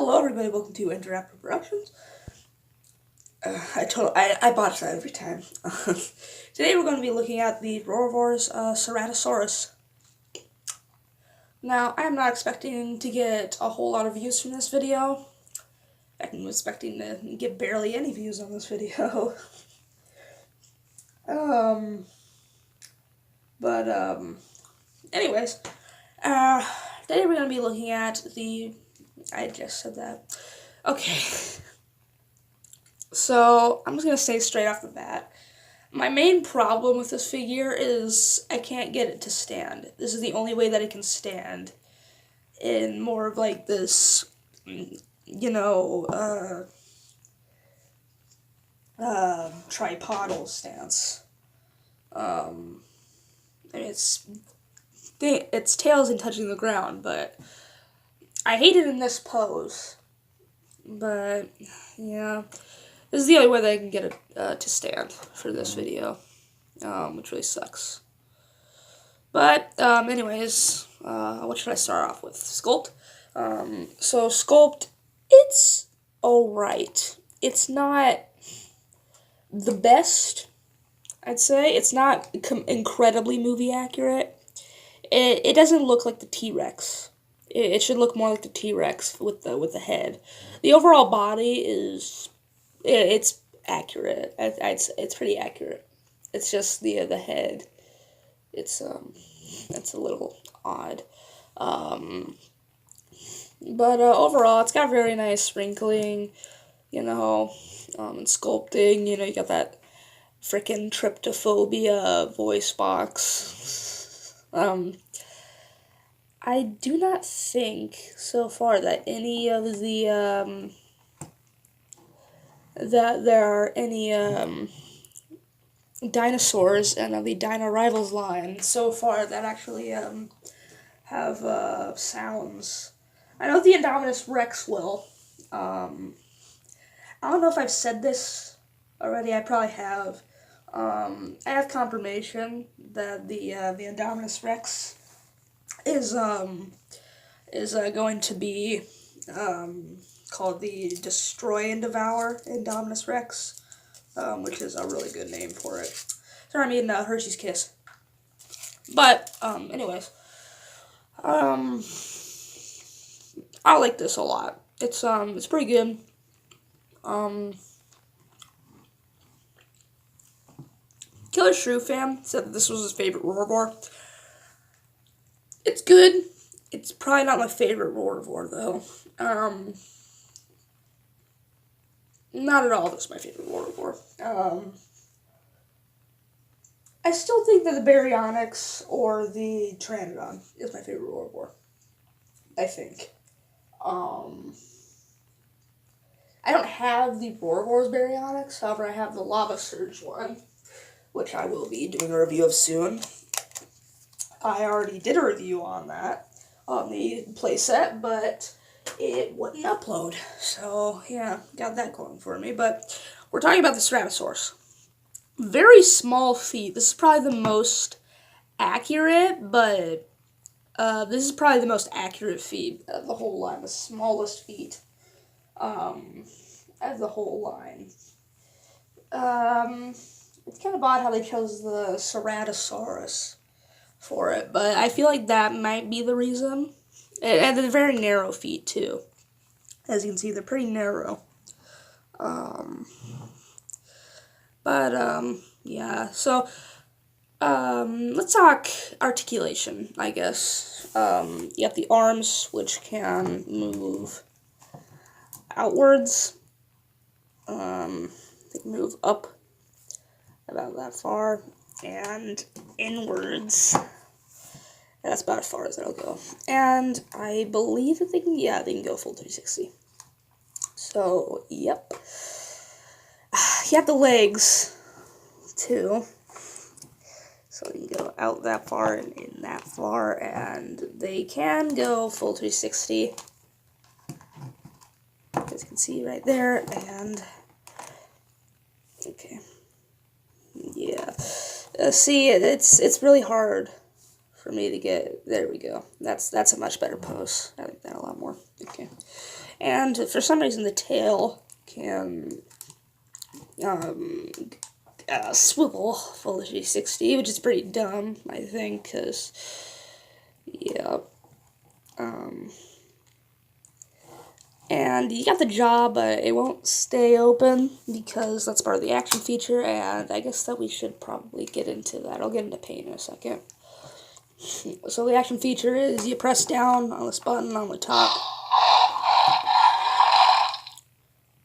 Hello everybody, welcome to Interactive Productions. I botch that every time. Today we're going to be looking at the Roarivores Ceratosaurus. Now, I am not expecting to get a whole lot of views from this video. I'm expecting to get barely any views on this video. Anyways, today we're going to be looking at the, I just said that. Okay. So, I'm just going to say straight off the bat, my main problem with this figure is I can't get it to stand. This is the only way that it can stand in more of like this, tripodal stance. Its tail isn't touching the ground, but I hate it in this pose. But, yeah. This is the only way that I can get it to stand for this video, which really sucks. But, anyways, what should I start off with? Sculpt? So, Sculpt, it's alright. It's not the best, I'd say. It's not incredibly movie accurate. It doesn't look like the T-Rex. It should look more like the T-Rex with the head. The overall body is... It's accurate. It's pretty accurate. It's just the head. It's a little odd. But overall, it's got very nice sprinkling, and sculpting. You got that frickin' tryptophobia voice box. I do not think so far that any of the that there are any dinosaurs and the Dino Rivals line so far that actually have sounds. I know the Indominus Rex will. I don't know if I've said this already. I probably have. I have confirmation that the Indominus Rex is going to be called the Destroy and Devour Indominus Rex, which is a really good name for it. Sorry, I mean Hershey's Kiss. But, anyways, I like this a lot. It's pretty good. Killer Shrew Fam said that this was his favorite Roarivore. It's good. It's probably not my favorite Roarivore, though. Not at all that's my favorite Roarivore. I still think that the Baryonyx or the Pteranodon is my favorite Roarivore. I think. I don't have the Roarivores Baryonyx, however I have the Lava Surge one, which I will be doing a review of soon. I already did a review on that, on the playset, but it wouldn't upload. So, yeah, got that going for me. But we're talking about the Ceratosaurus. Very small feet. This is probably the most accurate, but this is probably the most accurate feet of the whole line. The smallest feet of the whole line. It's kind of odd how they chose the Ceratosaurus for it, but I feel like that might be the reason. And they're very narrow feet, too. As you can see, they're pretty narrow. Yeah, so, let's talk articulation, I guess. You have the arms, which can move outwards. They can move up about that far, and inwards. That's about as far as it'll go. And I believe that they can go full 360. So, yep. You have the legs, too. So you can go out that far and in that far, and they can go full 360. As you can see right there, and... Okay. Yeah. See, it's really hard for me to get. There we go. That's a much better pose. I like that a lot more. Okay. And for some reason, the tail can swivel full of G60, which is pretty dumb, I think, because, yeah. And you got the jaw, but it won't stay open because that's part of the action feature, and I guess that we should probably get into that. I'll get into paint in a second. So the action feature is you press down on this button on the top,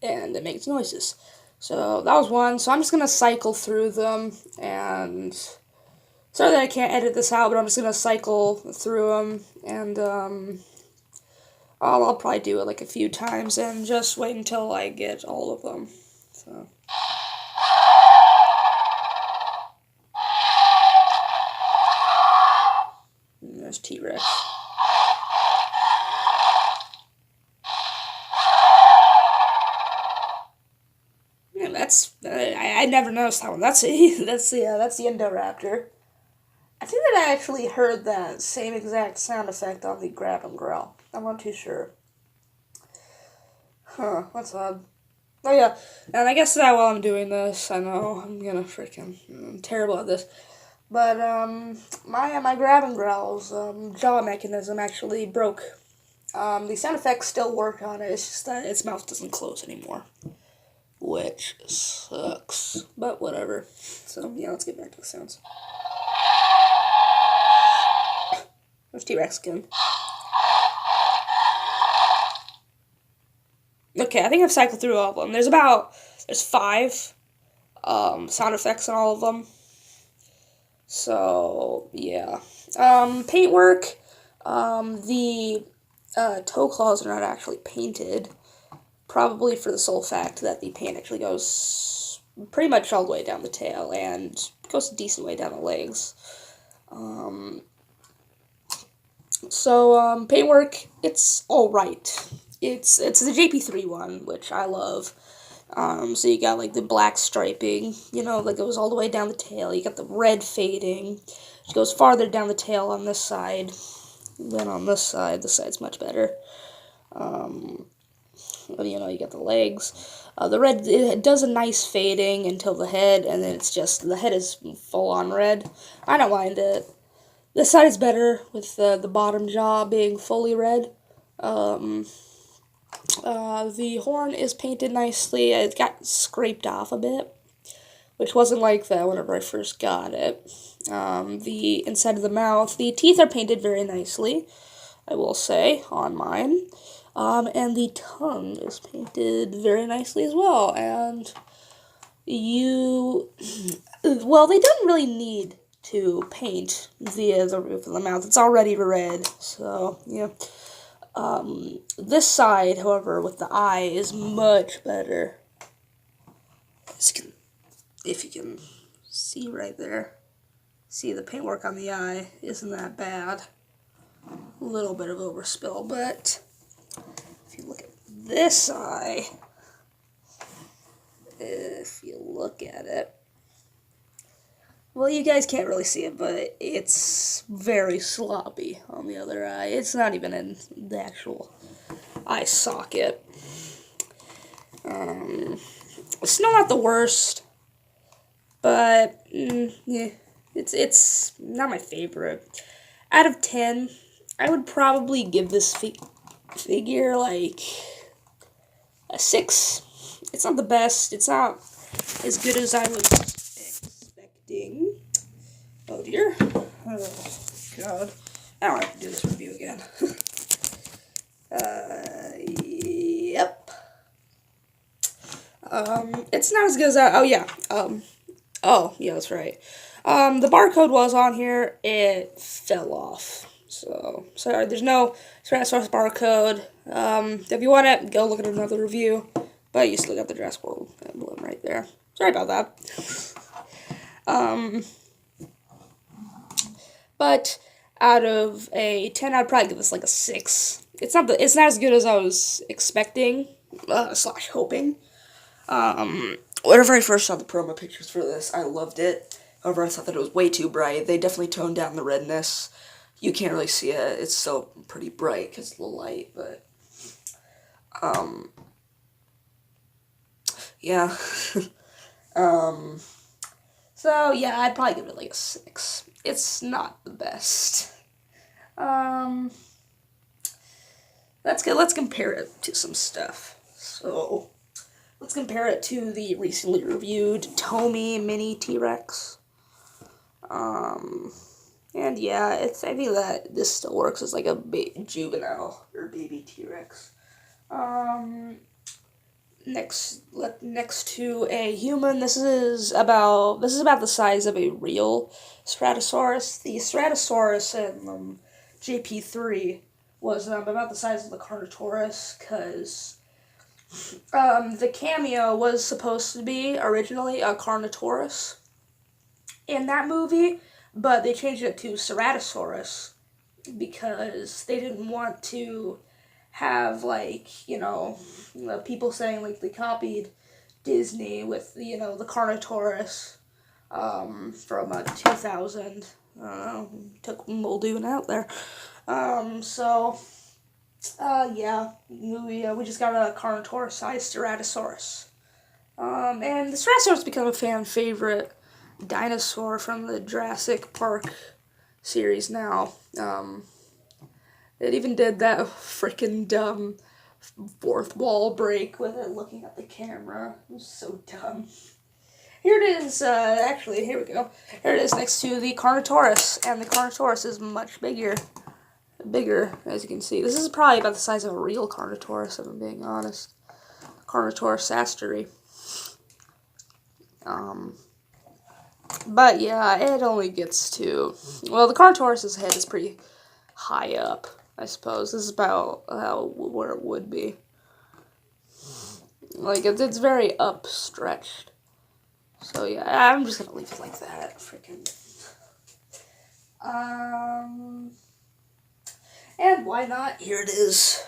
and it makes noises. So that was one. So I'm just going to cycle through them, and sorry that I can't edit this out, but I'm just going to cycle through them, and I'll probably do it like a few times and just wait until I get all of them. So. And there's T-Rex. Yeah, that's I never noticed that one. That's the Indoraptor. I think that I actually heard that same exact sound effect on the grab and growl. I'm not too sure. Huh, that's odd. Oh yeah, and I guess that while I'm doing this, I know I'm terrible at this, but my grab and growl's jaw mechanism actually broke. The sound effects still work on it. It's just that its mouth doesn't close anymore, which sucks. But whatever. So yeah, let's get back to the sounds. There's T-Rex again. Okay, I think I've cycled through all of them. There's 5 sound effects on all of them. So, yeah. Paintwork, the toe claws are not actually painted, probably for the sole fact that the paint actually goes pretty much all the way down the tail and goes a decent way down the legs. So, paintwork, it's alright. It's the JP3 one, which I love. So you got, like, the black striping, that goes all the way down the tail. You got the red fading, which goes farther down the tail on this side than on this side. This side's much better. You got the legs. The red, it does a nice fading until the head, and then it's just, the head is full-on red. I don't mind it. This side is better, with the bottom jaw being fully red. The horn is painted nicely. It got scraped off a bit, which wasn't like that whenever I first got it. The inside of the mouth, the teeth are painted very nicely, I will say, on mine. And the tongue is painted very nicely as well. And well, they don't really need to paint the roof of the mouth. It's already red, so, yeah. This side, however, with the eye, is much better. If you can see right there. See, the paintwork on the eye isn't that bad. A little bit of overspill, but if you look at this eye, if you look at it, well, you guys can't really see it, but it's very sloppy on the other eye. It's not even in the actual eye socket. It's still not the worst, but yeah, it's not my favorite. Out of 10, I would probably give this figure like a 6. It's not the best. It's not as good as I was expecting. Oh dear. Oh god. I don't have to do this review again. Yep. It's not as good as oh yeah. Oh yeah, that's right. The barcode was on here. It fell off. So sorry. There's no Ceratosaurus barcode. If you want it, go look at another review. But you still got the Jurassic World emblem right there. Sorry about that. But out of a 10, I'd probably give this like a 6. It's not as good as I was expecting, / hoping. Whenever I first saw the promo pictures for this, I loved it. However, I thought that it was way too bright. They definitely toned down the redness. You can't really see it. It's still pretty bright because of the light, but Yeah. So yeah, I'd probably give it like a 6. It's not the best. That's good. Let's compare it to some stuff. So let's compare it to the recently reviewed Tomy Mini T-Rex. And yeah, I think that this still works as like a juvenile or baby T-Rex. Next to a human, this is about the size of a real Ceratosaurus. The Ceratosaurus in JP3 was about the size of the Carnotaurus, because the cameo was supposed to be originally a Carnotaurus in that movie, but they changed it to Ceratosaurus because they didn't want to have, like, people saying, like, they copied Disney with, the Carnotaurus from 2000. I don't know, took Muldoon out there. Yeah, we just got a Carnotaurus-sized Ceratosaurus. And the Ceratosaurus become a fan favorite dinosaur from the Jurassic Park series now. It even did that freaking dumb fourth wall break with it looking at the camera. It was so dumb. Here it is, actually, here we go. Here it is next to the Carnotaurus, and the Carnotaurus is much bigger, as you can see. This is probably about the size of a real Carnotaurus, if I'm being honest. Carnotaurus astery. But yeah, it only gets to, well, the Carnotaurus's head is pretty high up, I suppose. This is about where it would be. Like, it's very upstretched. So yeah, I'm just gonna leave it like that. Freaking. And why not? Here it is.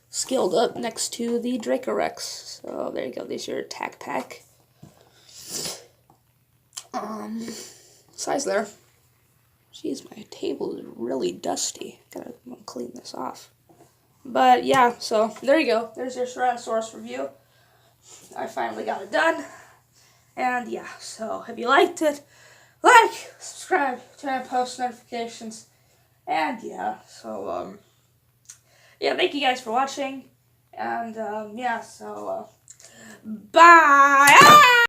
Scaled up next to the Dracorex. So there you go. There's your attack pack. Size there. Jeez, my table is really dusty. Gotta clean this off. But yeah, so there you go. There's your Ceratosaurus review. I finally got it done. And yeah, so if you liked it, like, subscribe, turn on post notifications. And yeah, so yeah, thank you guys for watching. And yeah, so bye.